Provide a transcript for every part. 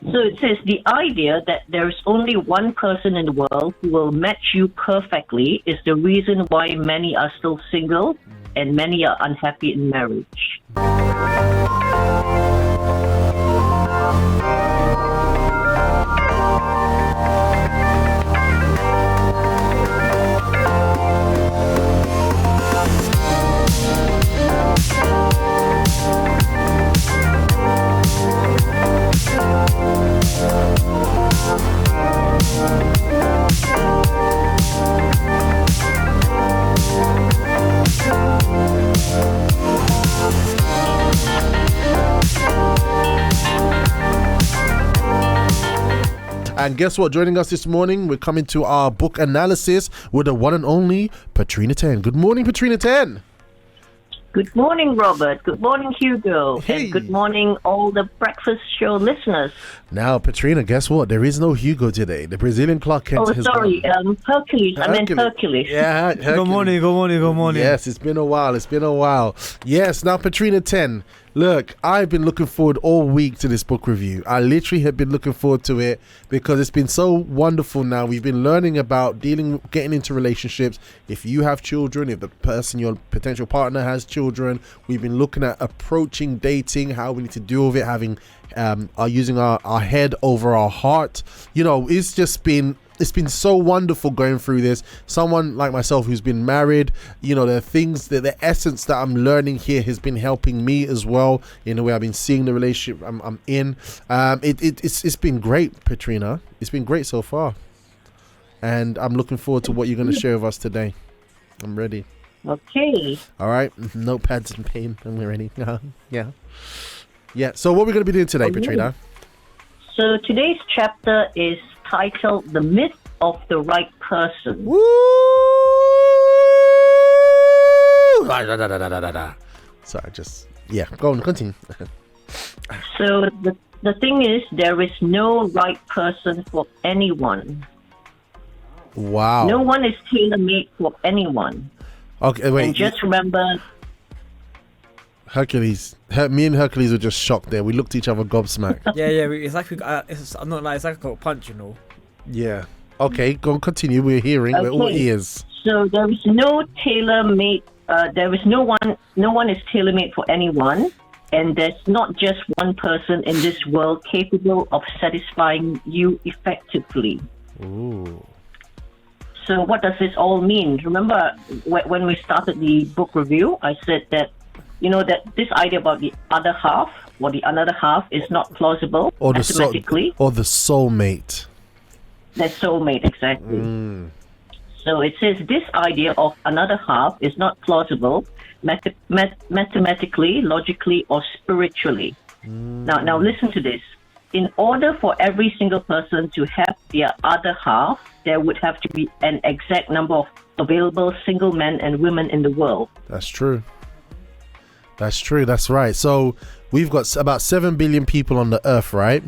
So it says the idea that there is only one person in the world who will match you perfectly is the reason why many are still single and many are unhappy in marriage. And guess what? Joining us this morning, we're coming to our book analysis with the one and only Petrina Ten. Good morning, Petrina Ten. Good morning, Robert. Good morning, Hugo. Hey. And good morning, all the breakfast show listeners. Now, Petrina, guess what? There is no Hugo today. The Brazilian Clark Kent has sorry, gone. Hercules. I meant Hercules. Yeah, Hercules. Good morning. Yes, it's been a while. Yes, now, Petrina Ten. Look, I've been looking forward all week to this book review. I literally have been looking forward to it because it's been so wonderful now. We've been learning about getting into relationships. If you have children, if the person, your potential partner has children, we've been looking at approaching dating, how we need to deal with it, using our head over our heart. You know, it's been so wonderful going through this. Someone like myself who's been married, you know, the essence that I'm learning here has been helping me as well in the way I've been seeing the relationship I'm in. It's been great, Petrina. It's been great so far. And I'm looking forward to what you're going to share with us today. I'm ready. Okay. All right. Notepads and pen. I'm ready. Yeah. So what we're going to be doing today, Petrina? So today's chapter is titled The Myth of the Right Person. Woo! Sorry, go on, continue. So the thing is, there is no right person for anyone. Wow. No one is tailor-made for anyone. Okay, wait. And just remember... Hercules. Me and Hercules were just shocked there. We looked at each other gobsmacked. Yeah. It's like I'm not like it's like I got a punch, you know. Yeah. Okay, go on, continue. We're hearing. Okay. We're all ears. So there is no tailor-made. There is no one. No one is tailor-made for anyone, and there's not just one person in this world capable of satisfying you effectively. Ooh. So what does this all mean? Remember when we started the book review, I said that, you know, that this idea about the other half or the another half is not plausible Or mathematically. or the soulmate. The soulmate, exactly. So it says this idea of another half is not plausible mathematically, logically, or spiritually. Now listen to this. In order for every single person to have their other half, there would have to be an exact number of available single men and women in the world. That's true. That's right. So we've got about 7 billion people on the earth, right?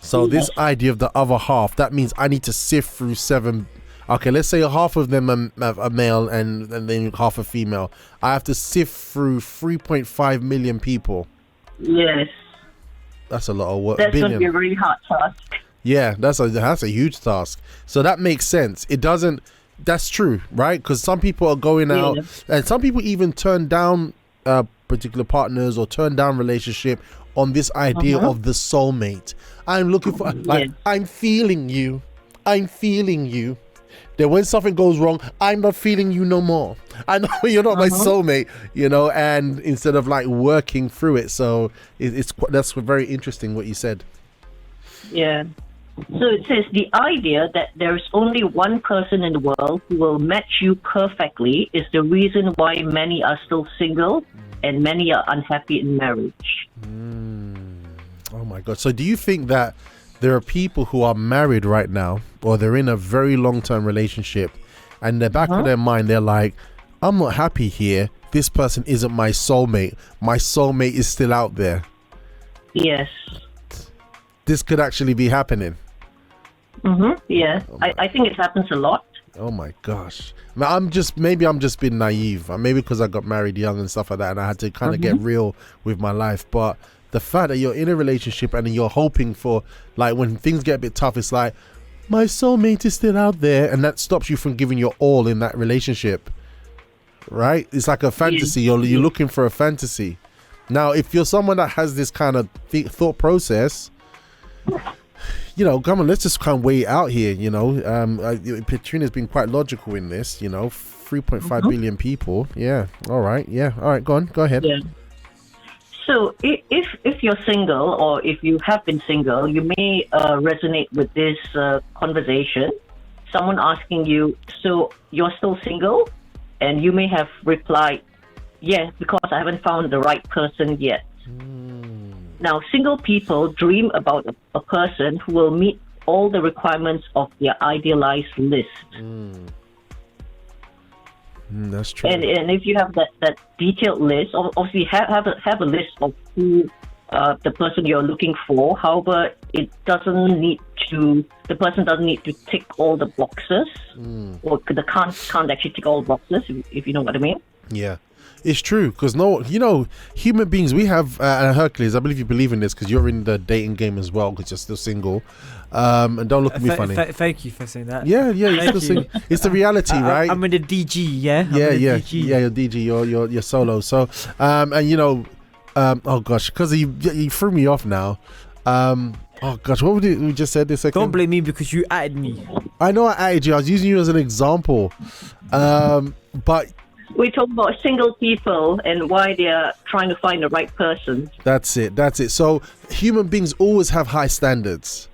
So this idea of the other half, that means I need to sift through 7. Okay, let's say half of them are male and then half are female. I have to sift through 3.5 million people. Yes. That's a lot of work. That's going to be a really hard task. Yeah, that's a huge task. So that makes sense. It doesn't. That's true, right? Because some people are going out, and some people even turn down particular partners or turn down relationship on this idea of the soulmate. I'm looking for, I'm feeling you. Then when something goes wrong, I'm not feeling you no more. I know you're not my soulmate, you know, and instead of like working through it. So that's very interesting what you said. Yeah. So it says the idea that there's only one person in the world who will match you perfectly is the reason why many are still single and many are unhappy in marriage. Oh my God. So do you think that there are people who are married right now, or they're in a very long-term relationship, and in the back of their mind, they're like, I'm not happy here. This person isn't my soulmate. My soulmate is still out there. Yes. This could actually be happening. Yeah. I think it happens a lot. Oh my gosh. Maybe I'm just being naive. Maybe because I got married young and stuff like that, and I had to kind of get real with my life. But the fact that you're in a relationship and you're hoping for, like, when things get a bit tough, it's like, my soulmate is still out there, and that stops you from giving your all in that relationship, right? It's like a fantasy. You're looking for a fantasy. Now, if you're someone that has this kind of thought process, you know, come on, let's just kind of weigh it out here, you know. Petrina's been quite logical in this, you know, 3.5 billion people. Yeah, all right, go on, go ahead. Yeah. So if you're single, or if you have been single, you may resonate with this conversation. Someone asking you, so you're still single? And you may have replied, yeah, because I haven't found the right person yet. Now, single people dream about a person who will meet all the requirements of their idealized list. That's true. And if you have that detailed list, obviously have a list of who the person you're looking for. However, the person doesn't need to tick all the boxes, or can't actually tick all the boxes, if you know what I mean. Yeah. It's true, because human beings, we have Hercules, I believe you believe in this because you're in the dating game as well, because you're still single, and don't look at me funny. Thank you for saying that. Yeah, you're still single. It's the reality, right? I'm in the DG, yeah. You're DG, you're solo. So oh gosh, because you threw me off now. Oh gosh, what we just said this second? Don't blame me because you added me. I know I added you. I was using you as an example, but. We talk about single people and why they are trying to find the right person. That's it. So human beings always have high standards.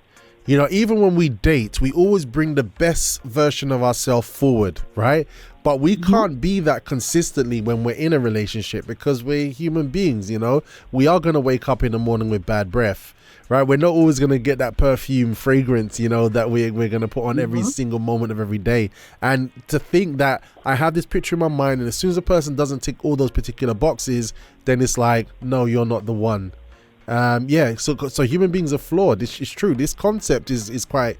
You know, even when we date, we always bring the best version of ourselves forward, right? But we can't be that consistently when we're in a relationship, because we're human beings, you know. We are going to wake up in the morning with bad breath, right? We're not always going to get that perfume fragrance, you know, that we're going to put on every single moment of every day. And to think that I have this picture in my mind, and as soon as a person doesn't tick all those particular boxes, then it's like, no, you're not the one. So human beings are flawed. It's true. This concept is quite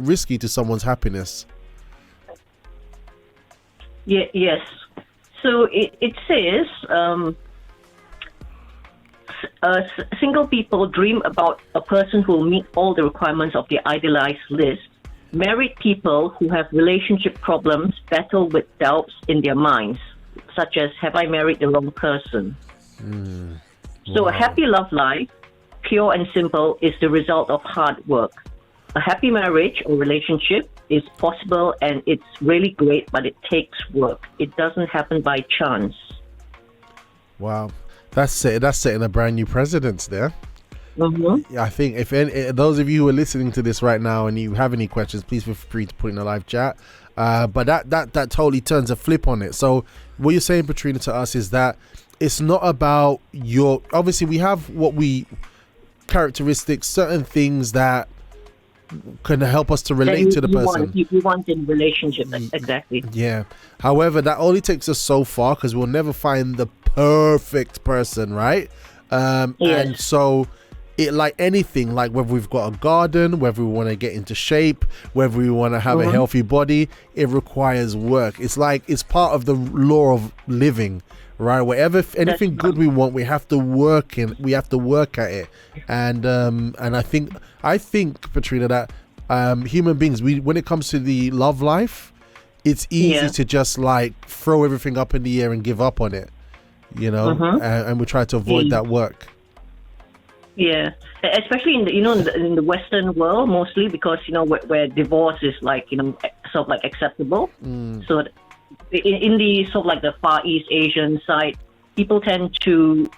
risky to someone's happiness. Yeah, yes. So it says single people dream about a person who will meet all the requirements of the idealized list. Married people who have relationship problems battle with doubts in their minds, such as, have I married the wrong person? So a happy love life, pure and simple, is the result of hard work. A happy marriage or relationship is possible, and it's really great, but it takes work. It doesn't happen by chance. Wow. That's setting a brand new precedence there. I think if those of you who are listening to this right now and you have any questions, please feel free to put in the live chat. But that totally turns a flip on it. So what you're saying, Petrina, to us is that it's not about obviously we have characteristics, certain things that can help us to relate to the person. You want in relationship, exactly. Yeah. However, that only takes us so far, because we'll never find the perfect person, right? Yes. And so it, like anything, like whether we've got a garden, whether we want to get into shape, whether we want to have a healthy body, it requires work. It's like it's part of the law of living, right? Whatever, anything good we want, we have to work at it. And I think Petrina, that human beings, when it comes to the love life, it's easy to just like throw everything up in the air and give up on it, you know. And we try to avoid that work. Yeah, especially in the Western world, mostly because where divorce is like sort of like acceptable. So in the sort of like the Far East Asian side, people tend to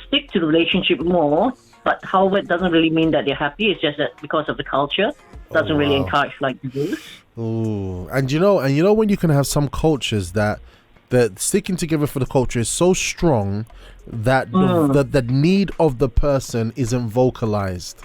stick to the relationship more. But however, it doesn't really mean that they're happy. It's just that because of the culture, doesn't really encourage like divorce. Oh, and you know when you can have some cultures that sticking together for the culture is so strong that the need of the person isn't vocalized.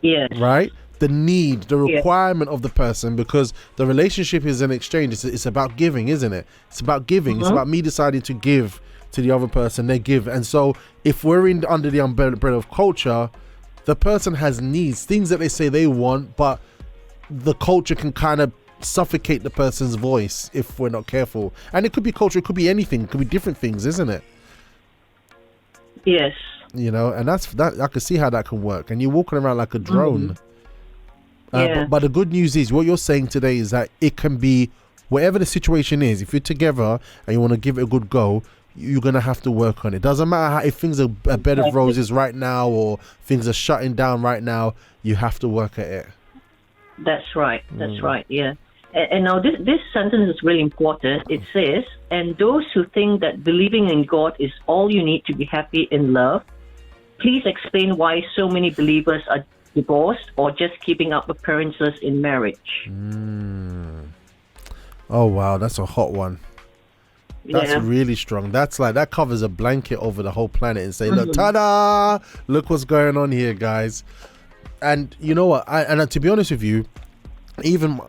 Yes. Right? The need, the requirement of the person, because the relationship is an exchange. It's about giving, isn't it? It's about giving. It's about me deciding to give to the other person, they give. And so if we're under the umbrella of culture, the person has needs, things that they say they want, but the culture can kind of suffocate the person's voice if we're not careful. And it could be culture, it could be anything, it could be different things, isn't it? Yes. you know, and that I can see how that can work. And you're walking around like a drone. But the good news is, what you're saying today is that it can be whatever the situation is. If you're together and you want to give it a good go, you're gonna have to work on it. Doesn't matter if things are a bed of roses right now or things are shutting down right now. You have to work at it. That's right. That's right. Yeah. And now this sentence is really important. It says, "And those who think that believing in God is all you need to be happy in love, please explain why so many believers are divorced or just keeping up appearances in marriage." Oh wow, that's a hot one. That's really strong. That's like, that covers a blanket over the whole planet and say, look, ta-da! Look what's going on here, guys. And you know what? To be honest with you, even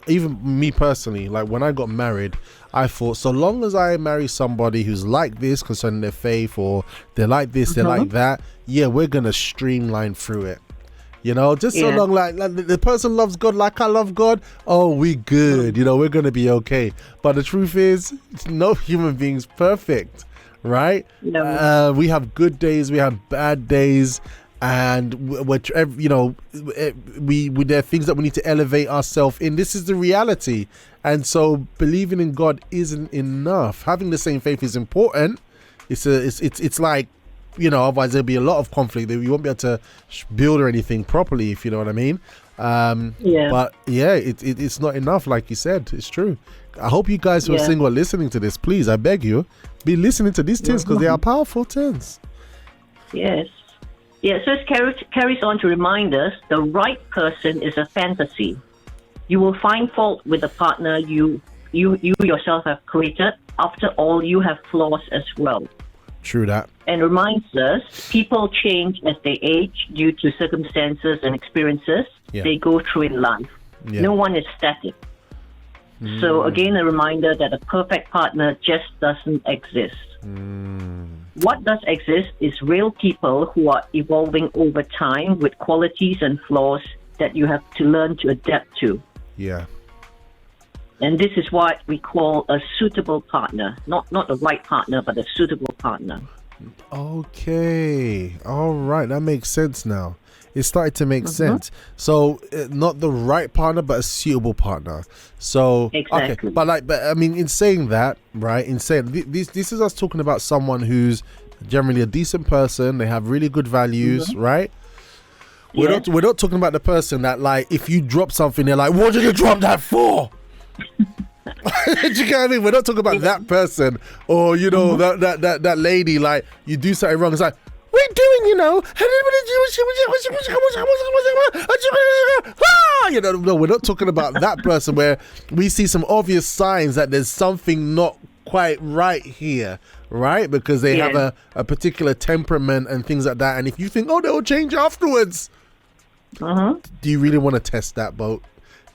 me personally, like when I got married, I thought, so long as I marry somebody who's like this concerning their faith, or they're like this, they're like that, yeah, we're gonna streamline through it. You know, just so long like the person loves God like I love God, oh, we good. You know, we're going to be okay. But the truth is, no human being's perfect, right? No. We have good days, we have bad days, and you know, there are things that we need to elevate ourselves in. This is the reality. And so believing in God isn't enough. Having the same faith is important. It's like, you know, otherwise there'll be a lot of conflict. You won't be able to build or anything properly, if you know what I mean. But yeah, it's not enough, like you said. It's true. I hope you guys who are single are listening to this. Please, I beg you, be listening to these things, because they are powerful things. Yes. Yeah, so it carries on to remind us the right person is a fantasy. You will find fault with the partner you yourself have created. After all, you have flaws as well. True that. And reminds us, people change as they age due to circumstances and experiences they go through in life. No one is static. So again, a reminder that a perfect partner just doesn't exist. What does exist is real people who are evolving over time with qualities and flaws that you have to learn to adapt to. Yeah. And this is what we call a suitable partner. Not the right partner, but a suitable partner. Okay. All right. That makes sense now. It started to make sense. So not the right partner, but a suitable partner. So, exactly. Okay. But I mean, in saying that, right, this is us talking about someone who's generally a decent person. They have really good values, right? We're not talking about the person that, like, if you drop something, they're like, what did you drop that for? Do you get what I mean? We're not talking about that person, or you know, that lady, like, you do something wrong, it's like, what are you doing, you know? You know, no, we're not talking about that person where we see some obvious signs that there's something not quite right here, right? Because they have a particular temperament and things like that, and if you think, oh, they'll change afterwards, do you really want to test that boat?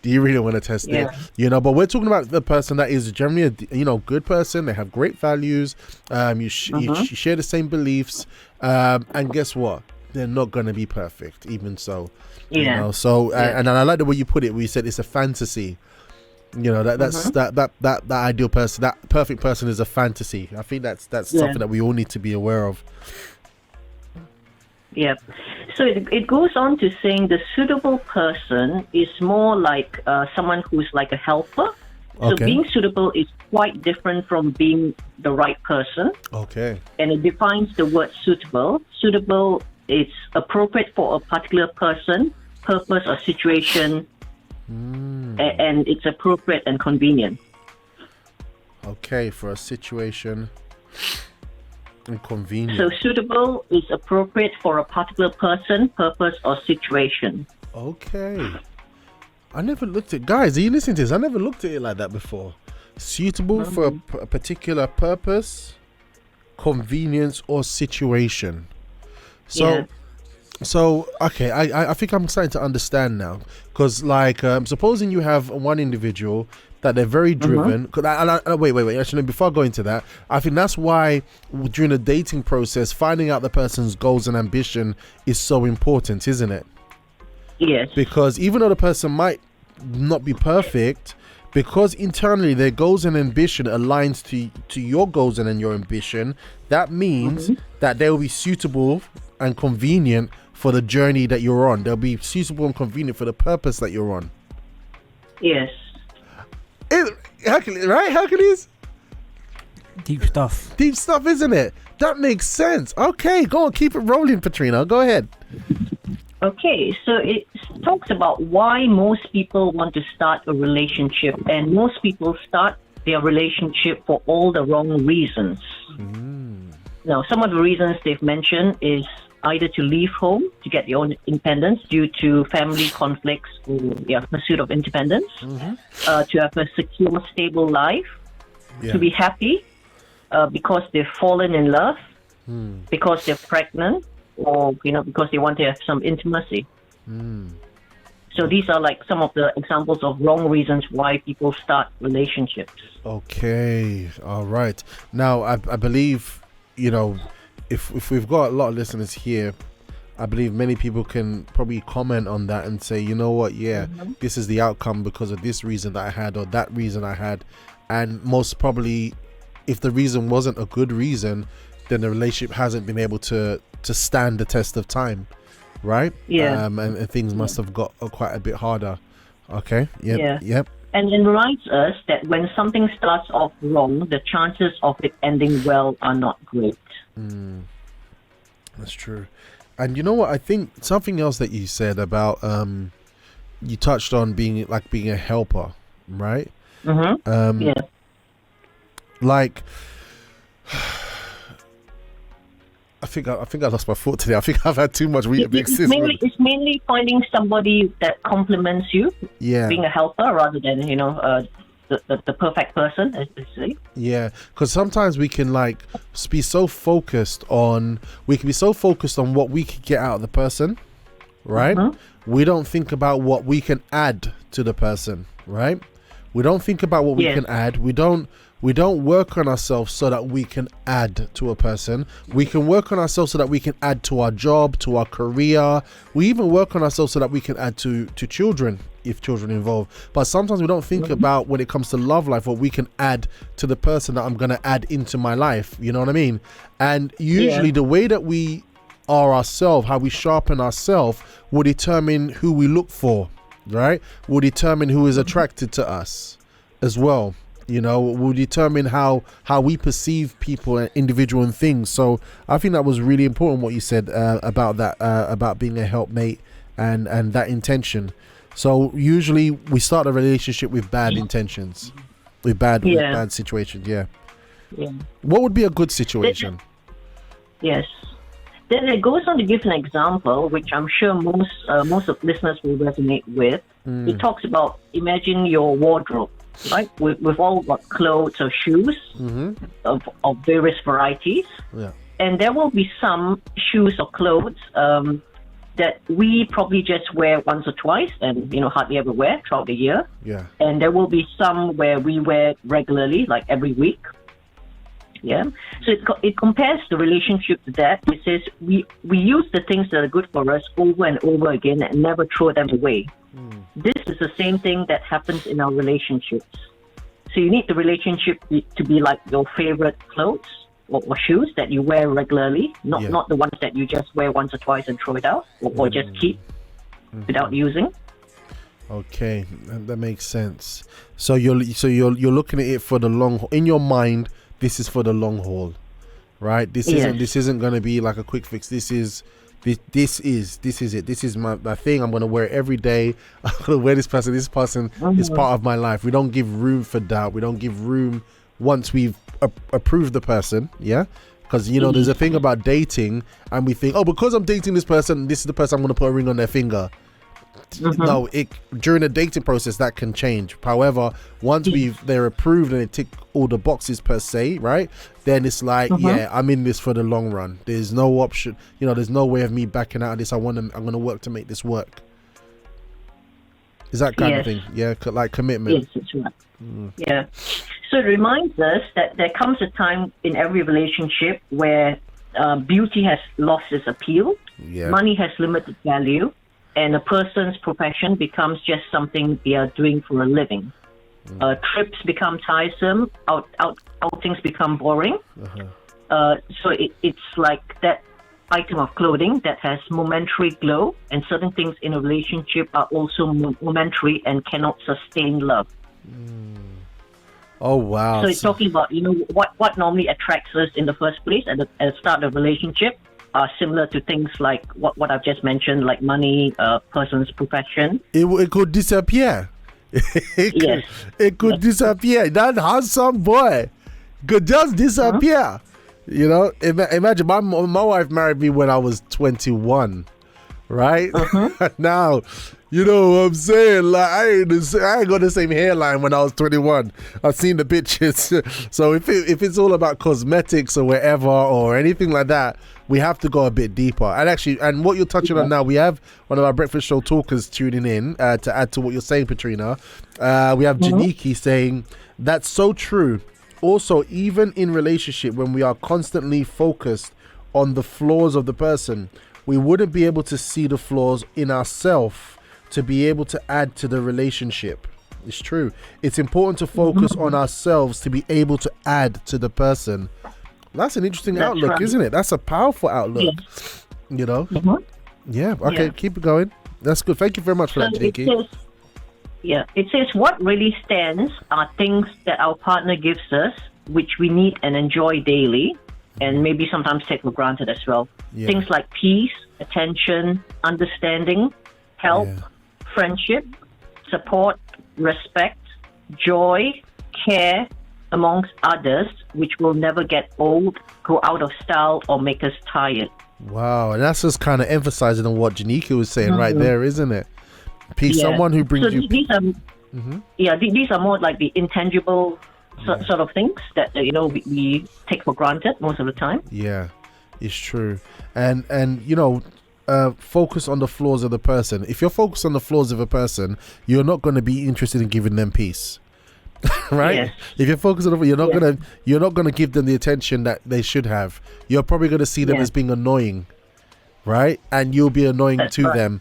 Do you really want to test it? You know, but we're talking about the person that is generally a good person. They have great values. You share the same beliefs. And guess what? They're not going to be perfect, even so. You know, so and I like the way you put it. We said it's a fantasy. You know, that ideal person, that perfect person is a fantasy. I think that's something that we all need to be aware of. Yeah. So it goes on to saying the suitable person is more like someone who's like a helper. So being suitable is quite different from being the right person. Okay. And it defines the word suitable. Suitable is appropriate for a particular person, purpose, or situation, and it's appropriate and convenient. Okay, for a situation. Inconvenient. So suitable is appropriate for a particular person, purpose, or situation. Okay. I never looked at, guys, are you listening to this? I never looked at it like that before. Suitable for a particular purpose, convenience, or situation. So okay, I think I'm starting to understand now. Because like, supposing you have one individual that they're very driven. Wait. Actually, before I go into that, I think that's why during the dating process, finding out the person's goals and ambition is so important, isn't it? Yes. Because even though the person might not be perfect, because internally their goals and ambition aligns to your goals and your ambition, that means that they will be suitable and convenient for the journey that you're on. They'll be suitable and convenient for the purpose that you're on. Yes. Hercules, right? Hercules? Deep stuff. Deep stuff, isn't it? That makes sense. Okay, go on, keep it rolling, Petrina. Go ahead. Okay, so it talks about why most people want to start a relationship, and most people start their relationship for all the wrong reasons. Now, some of the reasons they've mentioned is either to leave home to get your own independence due to family conflicts or pursuit of independence, to have a secure, stable life, to be happy because they've fallen in love, because they're pregnant, or because they want to have some intimacy. So these are like some of the examples of wrong reasons why people start relationships. Okay, all right. Now, I believe, if we've got a lot of listeners here, I believe many people can probably comment on that and say, you know what, this is the outcome because of this reason that I had or that reason I had. And most probably, if the reason wasn't a good reason, then the relationship hasn't been able to stand the test of time, right? Yeah. And things must have got quite a bit harder. Okay. Yep. And it reminds us that when something starts off wrong, the chances of it ending well are not great. That's true. And you know what? I think something else that you said about you touched on being a helper, right? Like, I think I lost my thought today. I think I've had too much big sis. It's mainly finding somebody that compliments you. Yeah. Being a helper rather than the perfect person, as they say. Yeah, because sometimes we can be so focused on what we can get out of the person, right? We don't think about what we can add to the person, right? We don't think about what we can add. We don't work on ourselves so that we can add to a person. We can work on ourselves so that we can add to our job, to our career. We even work on ourselves so that we can add to children, if children involved. But sometimes we don't think about, when it comes to love life, what we can add to the person that I'm going to add into my life. You know what I mean? And usually the way that we are ourselves, how we sharpen ourselves, will determine who we look for, right? Will determine who is attracted to us as well. Will determine how we perceive people and individual and things. So I think that was really important what you said about that, about being a helpmate and that intention. So usually we start a relationship with bad intentions, with bad situations. Yeah. What would be a good situation? Yes. Then it goes on to give an example, which I'm sure most of listeners will resonate with. It talks about, imagine your wardrobe. Right, we've all got clothes or shoes of various varieties, and there will be some shoes or clothes that we probably just wear once or twice, and hardly ever wear throughout the year. And there will be some where we wear regularly, like every week. So it compares the relationship to that. It says we use the things that are good for us over and over again and never throw them away. This is the same thing that happens in our relationships. So you need the relationship to be like your favorite clothes or shoes that you wear regularly, not the ones that you just wear once or twice and throw it out or just keep without using. Okay, that makes sense. So you're looking at it for the long haul. In your mind, this is for the long haul, right? This isn't going to be like a quick fix. This is it. This is my thing. I'm going to wear it every day. I'm going to wear this person. This person is part of my life. We don't give room for doubt. We don't give room once we've approved the person. Yeah. Because, there's a thing about dating and we think, because I'm dating this person, this is the person I'm going to put a ring on their finger. No, during the dating process that can change. However, once they're approved and they tick all the boxes per se, right? Then it's like, I'm in this for the long run. There's no option. There's no way of me backing out of this. I'm going to work to make this work. Is that kind of thing? Yeah, like commitment. Yes, that's right. Yeah. So it reminds us that there comes a time in every relationship where beauty has lost its appeal, money has limited value, and a person's profession becomes just something they are doing for a living. Trips become tiresome, outings become boring. So it's like that item of clothing that has momentary glow, and certain things in a relationship are also momentary and cannot sustain love. Oh wow! So it's talking about, what normally attracts us in the first place at the start of a relationship are similar to things like what I've just mentioned, like money, person's profession. It could disappear. It could disappear. That handsome boy could just disappear. Imagine my wife married me when I was 21, right? Now, you know what I'm saying? Like I ain't got the same hairline when I was 21. I've seen the pictures. So if it's all about cosmetics or whatever or anything like that, we have to go a bit deeper. And what you're touching on now, we have one of our breakfast show talkers tuning in to add to what you're saying, Petrina. We have Janiki saying that's so true. Also, even in relationship, when we are constantly focused on the flaws of the person, we wouldn't be able to see the flaws in ourselves to be able to add to the relationship. It's true. It's important to focus on ourselves to be able to add to the person. That's an interesting outlook, right, isn't it? That's a powerful outlook. Yeah. Yeah. Okay, keep it going. That's good. Thank you very much for that, Jinky. It says what really stands are things that our partner gives us, which we need and enjoy daily, and maybe sometimes take for granted as well. Things like peace, attention, understanding, help, friendship, support, respect, joy, care, amongst others, which will never get old, go out of style, or make us tired. Wow, and that's just kind of emphasizing on what Janika was saying right there, isn't it? Peace, someone who brings you... These are more like the intangible sort of things that, we take for granted most of the time. Yeah, it's true. And focus on the flaws of the person. If you're focused on the flaws of a person, you're not going to be interested in giving them peace. Right? Yes. If you're focused on you're not gonna give them the attention that they should have. You're probably gonna see them as being annoying, right? And you'll be annoying to them.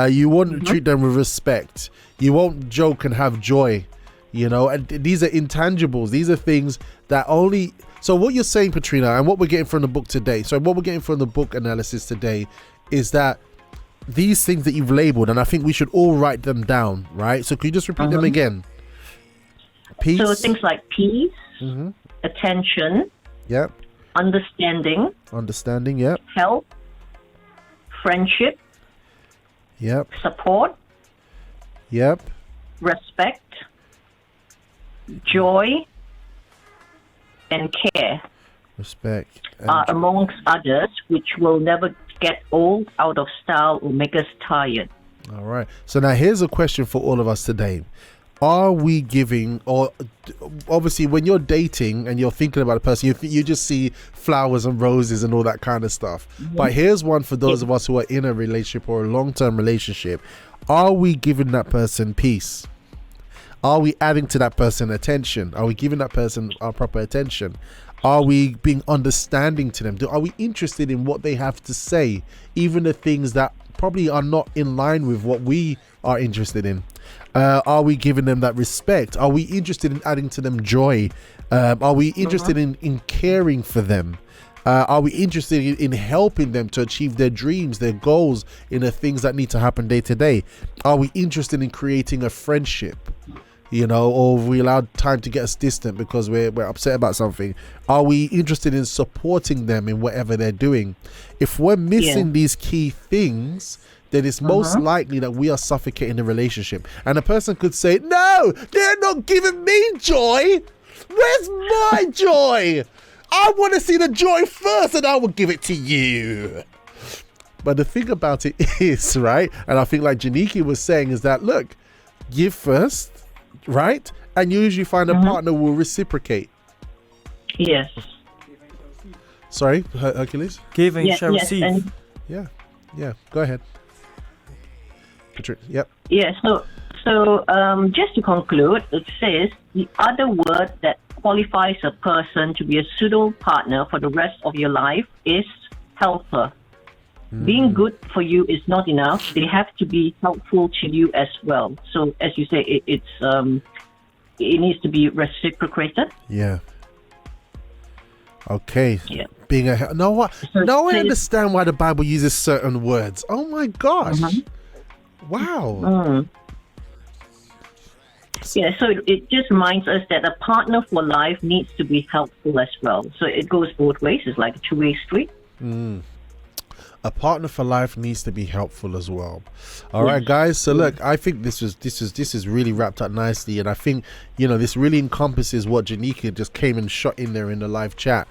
You won't treat them with respect. You won't joke and have joy, and these are intangibles. These are things that only... So what you're saying, Petrina, and what we're getting from the book today, what we're getting from the book analysis today is that these things that you've labeled, and I think we should all write them down, right? So could you just repeat them again? Peace. So things like peace, attention, understanding, help, friendship, support, respect, joy, and care. Amongst others, which will never get old, out of style, or make us tired. All right. So now here's a question for all of us today. Are we giving, or obviously when you're dating and you're thinking about a person, you just see flowers and roses and all that kind of stuff. But here's one for those of us who are in a relationship or a long-term relationship. Are we giving that person peace? Are we adding to that person attention? Are we giving that person our proper attention? Are we being understanding to them? Are we interested in what they have to say, even the things that probably are not in line with what we are interested in? Are we giving them that respect? Are we interested in adding to them joy? Are we interested in caring for them? Are we interested in helping them to achieve their dreams, their goals, in the things that need to happen day to day? Are we interested in creating a friendship? Or we allowed time to get us distant because we're upset about something? Are we interested in supporting them in whatever they're doing? If we're missing these key things, then it's most likely that we are suffocating the relationship. And a person could say, no, they're not giving me joy. Where's my joy? I want to see the joy first and I will give it to you. But the thing about it is, right, and I think like Janiki was saying, is that, look, give first, right? And you usually find a partner will reciprocate. Yes. Sorry, Hercules? Give and you shall receive. Yeah. Go ahead. Yep. Yeah, so just to conclude, it says the other word that qualifies a person to be a suitable partner for the rest of your life is helper. Being good for you is not enough. They have to be helpful to you as well. So as you say, it needs to be reciprocated. Yeah. Okay. Yeah. Being a no what? So Now I it says- understand why the Bible uses certain words. Oh my gosh! Wow. Yeah, so it just reminds us that a partner for life needs to be helpful as well. So it goes both ways. It's like a two-way street. A partner for life needs to be helpful as well. All right, guys. So look, I think this is really wrapped up nicely, and I think this really encompasses what Janika just came and shot in there in the live chat.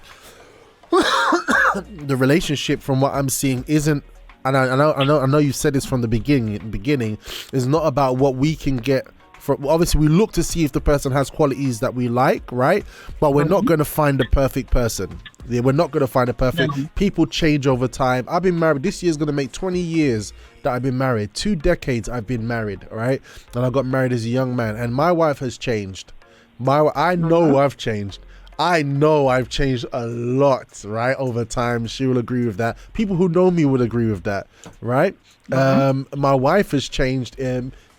The relationship, from what I'm seeing, isn't. And I know you said this from the beginning. Is not about what we can get. Obviously, we look to see if the person has qualities that we like, right? But we're not going to find the perfect person. Yeah, we're not going to find a perfect. People change over time. I've been married. This year's going to make 20 years that I've been married. 2 decades I've been married, right? And I got married as a young man. And my wife has changed. I know I've changed. I know I've changed a lot, right? Over time. She will agree with that. People who know me would agree with that, right? My wife has changed.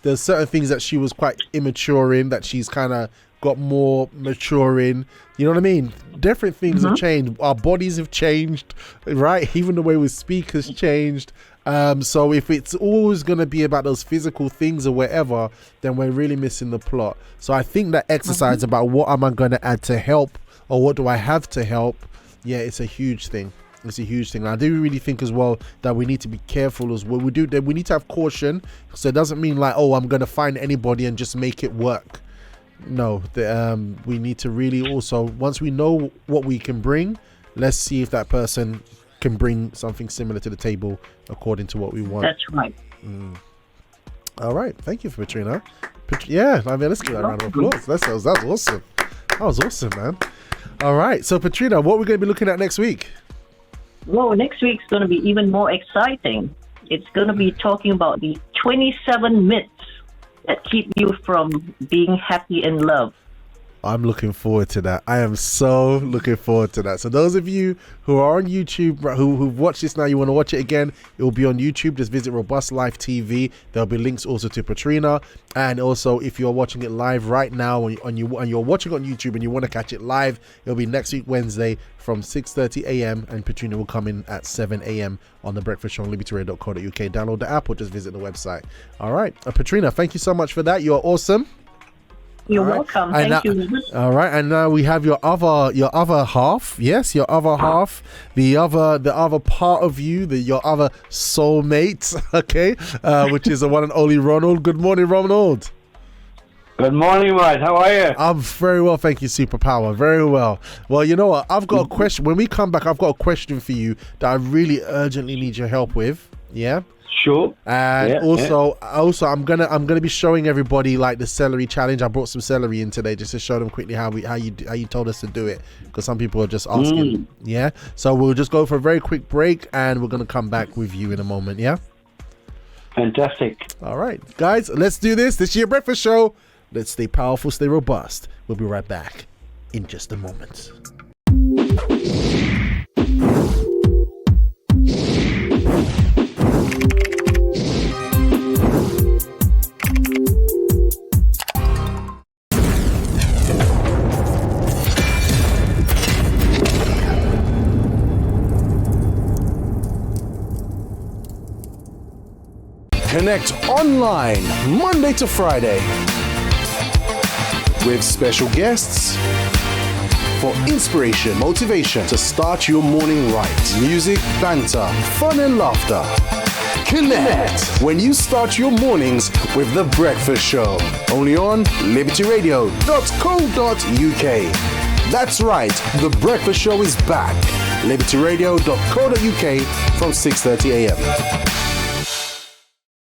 There's certain things that she was quite immature in that she's kind of got more mature in. You know what I mean? Different things have changed. Our bodies have changed, right? Even the way we speak has changed. So if it's always going to be about those physical things or whatever, then we're really missing the plot. So I think that exercise about what am I going to add to help, or what do I have to help? Yeah, it's a huge thing. It's a huge thing. I do really think as well that we need to be careful as well. We need to have caution. So it doesn't mean like, oh, I'm going to find anybody and just make it work. No, we need to really also, once we know what we can bring, let's see if that person can bring something similar to the table according to what we want. That's right. All right. Thank you, Petrina. Yeah, I mean, let's give that a round of applause. That was awesome. That was awesome, man. All right. So, Petrina, what we're going to be looking at next week? Well, next week's going to be even more exciting. It's going to be talking about the 27 myths that keep you from being happy in love. I'm looking forward to that. I am so looking forward to that. So those of you who are on YouTube, who've watched this now, you want to watch it again, it will be on YouTube. Just visit Robust Life TV. There'll be links also to Petrina. And also, if you're watching it live right now and you're watching on YouTube and you want to catch it live, it'll be next week, Wednesday from 6:30 a.m. and Petrina will come in at 7 a.m. on The Breakfast Show on libertyradio.co.uk. Download the app or just visit the website. All right. Petrina, thank you so much for that. You're awesome. You're welcome. Thank you. All right, and now we have your other half. Yes, your other half, the other part of you, your other soulmate. Okay, which is the one and only Ronald. Good morning, Ronald. Good morning, mate. How are you? I'm very well, thank you, Superpower. Very well. Well, you know what? I've got a question. When we come back, I've got a question for you that I really urgently need your help with. Yeah. Sure. And also, I'm gonna be showing everybody like the celery challenge. I brought some celery in today just to show them quickly how you told us to do it, because some people are just asking. Yeah. So we'll just go for a very quick break, and we're gonna come back with you in a moment. Yeah. Fantastic. All right, guys, let's do this. This is your breakfast show. Let's stay powerful, stay robust. We'll be right back in just a moment. Connect online Monday to Friday with special guests for inspiration, motivation to start your morning right. Music, banter, fun and laughter. Connect when you start your mornings with The Breakfast Show. Only on libertyradio.co.uk. That's right, The Breakfast Show is back. libertyradio.co.uk from 6:30 a.m.